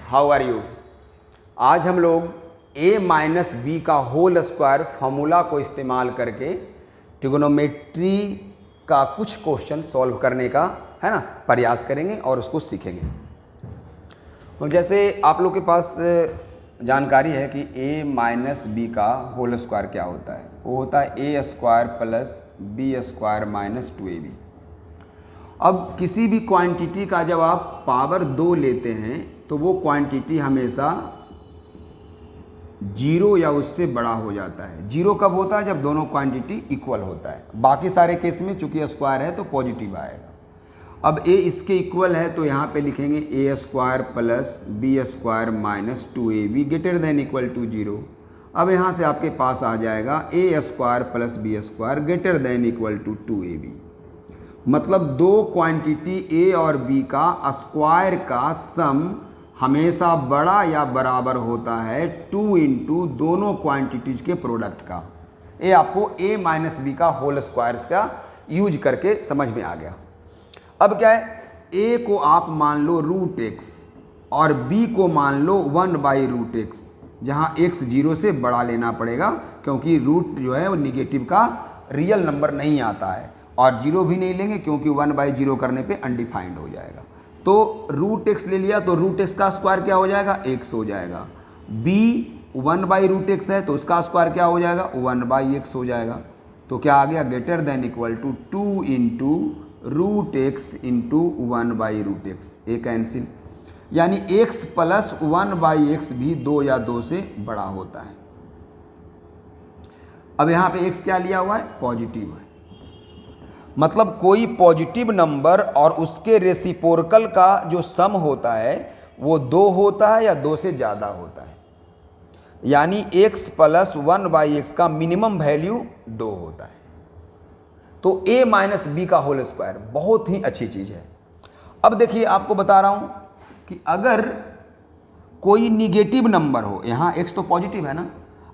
How are you. आज हम लोग a माइनस बी का होल स्क्वायर फॉर्मूला को इस्तेमाल करके ट्रिगोनोमेट्री का कुछ क्वेश्चन सॉल्व करने का है ना प्रयास करेंगे और उसको सीखेंगे। और जैसे आप लोग के पास जानकारी है कि a माइनस बी का होल स्क्वायर क्या होता है, वो होता है a square plus b square minus 2ab। अब किसी भी क्वांटिटी का जब आप पावर 2 लेते हैं तो वो क्वांटिटी हमेशा जीरो या उससे बड़ा हो जाता है। जीरो कब होता है? जब दोनों क्वांटिटी इक्वल होता है। बाकी सारे केस में चूंकि स्क्वायर है तो पॉजिटिव आएगा। अब a इसके इक्वल है तो यहाँ पे लिखेंगे a square plus b square minus 2ab greater than equal to 0। अब यहाँ से आपके पास आ जाएगा a square plus b square greater than equal to 2ab। मतलब दो क्वांटिटी a और b का स्क्वायर का सम हमेशा बड़ा या बराबर होता है 2 इंटू दोनों क्वांटिटीज के प्रोडक्ट का। ये आपको a माइनस बी का होल स्क्वायर का यूज करके समझ में आ गया। अब क्या है, a को आप मान लो रूट x और b को मान लो 1/√x, जहाँ x 0 से बड़ा लेना पड़ेगा क्योंकि रूट जो है वो निगेटिव का रियल नंबर नहीं आता है, और 0 भी नहीं लेंगे क्योंकि 1/0 करने पे अनडिफाइंड हो जाएगा। तो रूट एक्स ले लिया तो रूट एक्स का स्क्वायर क्या हो जाएगा? x हो जाएगा। b 1/√x है तो उसका स्क्वायर क्या हो जाएगा? 1/x हो जाएगा। तो क्या आ गया? Greater than equal to 2 into root x into 1/√x। ए कैंसिल, यानी x प्लस 1/x भी 2 या 2 से बड़ा होता है। अब यहाँ पे x क्या लिया हुआ है? पॉजिटिव है। मतलब कोई पॉजिटिव नंबर और उसके रेसिप्रोकल का जो सम होता है वो 2 होता है या 2 से ज़्यादा होता है, यानी x प्लस 1/x का मिनिमम वैल्यू 2 होता है। तो a माइनस बी का होल स्क्वायर बहुत ही अच्छी चीज़ है। अब देखिए आपको बता रहा हूँ कि अगर कोई निगेटिव नंबर हो, यहाँ x तो पॉजिटिव है ना,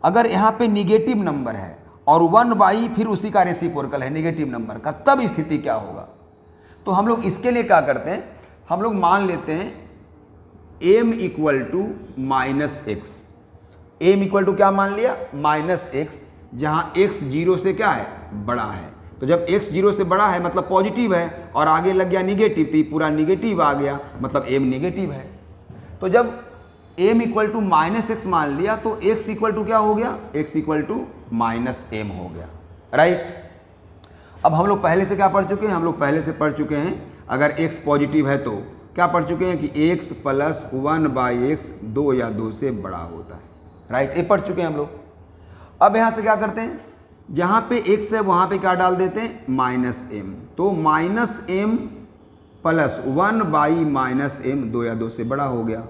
अगर यहाँ पे निगेटिव नंबर है और 1/ फिर उसी का रेसिप्रोकल है निगेटिव नंबर का, तब स्थिति क्या होगा? तो हम लोग इसके लिए क्या करते हैं, हम लोग मान लेते हैं m equal to minus x. M equal to क्या मान लिया? माइनस एक्स, जहाँ x 0 से क्या है? बड़ा है। तो जब x 0 से बड़ा है मतलब पॉजिटिव है, और आगे लग गया निगेटिव तो पूरा निगेटिव आ गया, मतलब m निगेटिव है। तो जब m equal to minus x मान लिया तो x इक्वल टू क्या हो गया? x equal to minus m हो गया, राइट। अब हम लोग पहले से क्या पढ़ चुके हैं? हम लोग पहले से पढ़ चुके हैं अगर x पॉजिटिव है तो क्या पढ़ चुके हैं कि x प्लस 1/x 2 या 2 से बड़ा होता है, राइट। ये पढ़ चुके हैं हम लोग। अब यहाँ से क्या करते हैं, जहाँ पे x है वहाँ पे क्या डाल देते हैं? Minus m। तो माइनस m प्लस 1/-m 2 या 2 से बड़ा हो गया।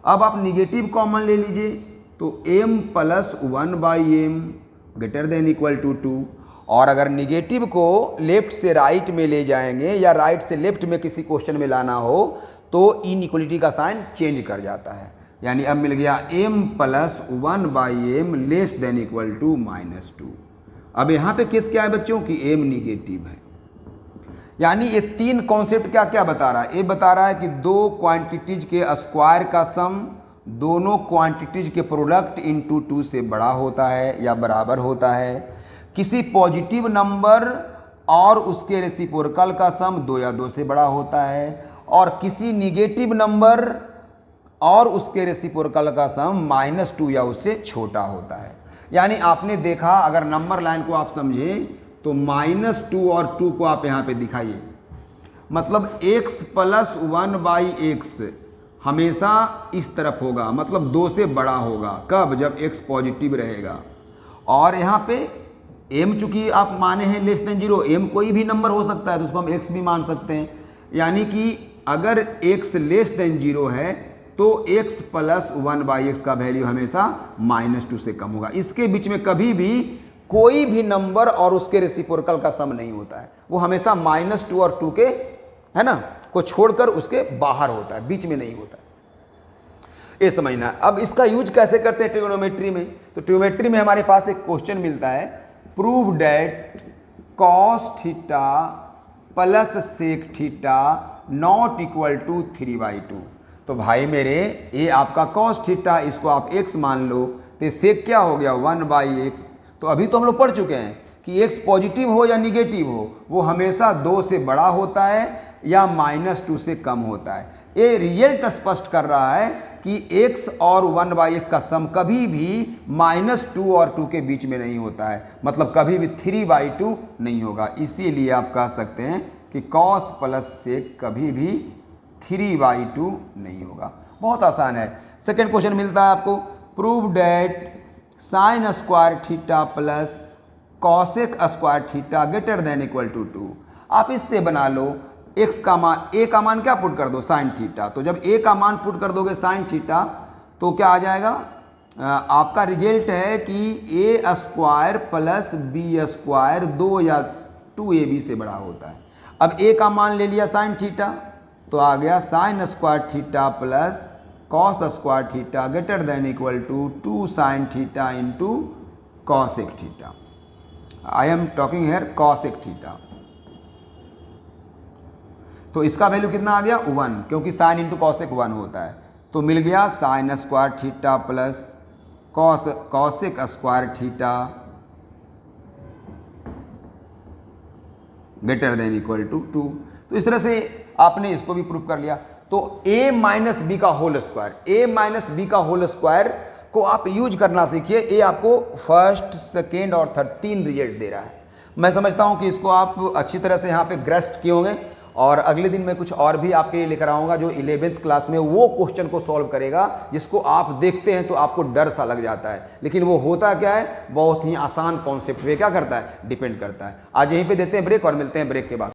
अब आप निगेटिव कॉमन ले लीजिए तो m plus 1/m greater than equal to 2, और अगर निगेटिव को लेफ्ट से राइट में ले जाएंगे या राइट से लेफ्ट में किसी क्वेश्चन में लाना हो तो इनइक्वलिटी का साइन चेंज कर जाता है, यानी अब मिल गया m plus 1/m less than equal to -2। अब यहाँ पे केस क्या है बच्चों की m निगेटिव है, यानी ये तीन कॉन्सेप्ट क्या क्या बता रहा है? ये बता रहा है कि दो क्वांटिटीज के स्क्वायर का सम दोनों क्वांटिटीज के प्रोडक्ट इंटू 2 से बड़ा होता है या बराबर होता है। किसी पॉजिटिव नंबर और उसके रेसिप्रोकल का सम 2 या 2 से बड़ा होता है, और किसी निगेटिव नंबर और उसके रेसिप्रोकल का सम -2 या उससे छोटा होता है। यानी आपने देखा, अगर नंबर लाइन को आप समझें तो -2 और 2 को आप यहाँ पे दिखाइए, मतलब x प्लस 1/x हमेशा इस तरफ होगा, मतलब 2 से बड़ा होगा। कब? जब x पॉजिटिव रहेगा। और यहाँ पे m चूंकि आप माने हैं लेस देन 0, m कोई भी नंबर हो सकता है तो उसको हम x भी मान सकते हैं, यानी कि अगर x लेस देन 0 है तो x प्लस 1/x का वैल्यू हमेशा -2 से कम होगा। इसके बीच में कभी भी कोई भी नंबर और उसके रेसिप्रोकल का सम नहीं होता है, वो हमेशा -2 और 2 के है ना को छोड़कर उसके बाहर होता है, बीच में नहीं होता है। ये समझना। अब इसका यूज कैसे करते हैं ट्रिगोनोमेट्री में? तो ट्रिगोनोमेट्री में हमारे पास एक क्वेश्चन मिलता है, prove that cos theta plus sec theta not equal to 3/2। तो भाई मेरे ये आपका कॉस थीटा, इसको आप x मान लो, तो इससे क्या हो गया 1/x। तो अभी तो हम लोग पढ़ चुके हैं कि x पॉजिटिव हो या निगेटिव हो वो हमेशा 2 से बड़ा होता है या -2 से कम होता है। ये रिजल्ट स्पष्ट कर रहा है कि x और 1/x का सम कभी भी -2 और 2 के बीच में नहीं होता है, मतलब कभी भी 3/2 नहीं होगा। इसीलिए आप कह सकते हैं कि cos प्लस सेक कभी भी 3/2 नहीं होगा। बहुत आसान है। सेकेंड क्वेश्चन मिलता है आपको, prove that sine square theta plus cosec square theta greater than equal to 2। आप इससे बना लो x का मान, a का मान क्या पुट कर दो साइन थीटा, तो जब a का मान पुट कर दोगे साइन थीटा तो क्या आ जाएगा, आपका रिजल्ट है कि a square plus b square 2 या 2ab से बड़ा होता है। अब a का मान ले लिया साइन थीटा तो आ गया sine square theta plus cos square theta greater than equal to 2 sine theta into cosec theta. I am talking here cosec theta. तो इसका वैल्यू कितना आ गया 1, क्योंकि साइन इंटू कॉसेक 1 होता है। तो मिल गया sine square theta plus cosec square theta greater than equal to 2। तो इस तरह से आपने इसको भी प्रूव कर लिया। तो a माइनस बी का whole square, a minus b का होल स्क्वायर को आप यूज करना सीखिए। ये आपको फर्स्ट, सेकेंड और थर्ड 3 रिजल्ट दे रहा है। मैं समझता हूं कि इसको आप अच्छी तरह से यहाँ पे ग्रेस्प किए होंगे और अगले दिन मैं कुछ और भी आपके लिए लेकर आऊँगा जो 11th क्लास में वो क्वेश्चन को सॉल्व करेगा जिसको आप देखते हैं तो आपको डर सा लग जाता है, लेकिन वो होता क्या है, बहुत ही आसान कॉन्सेप्ट पे क्या करता है, डिपेंड करता है। आज यहीं पे देते हैं ब्रेक और मिलते हैं ब्रेक के बाद।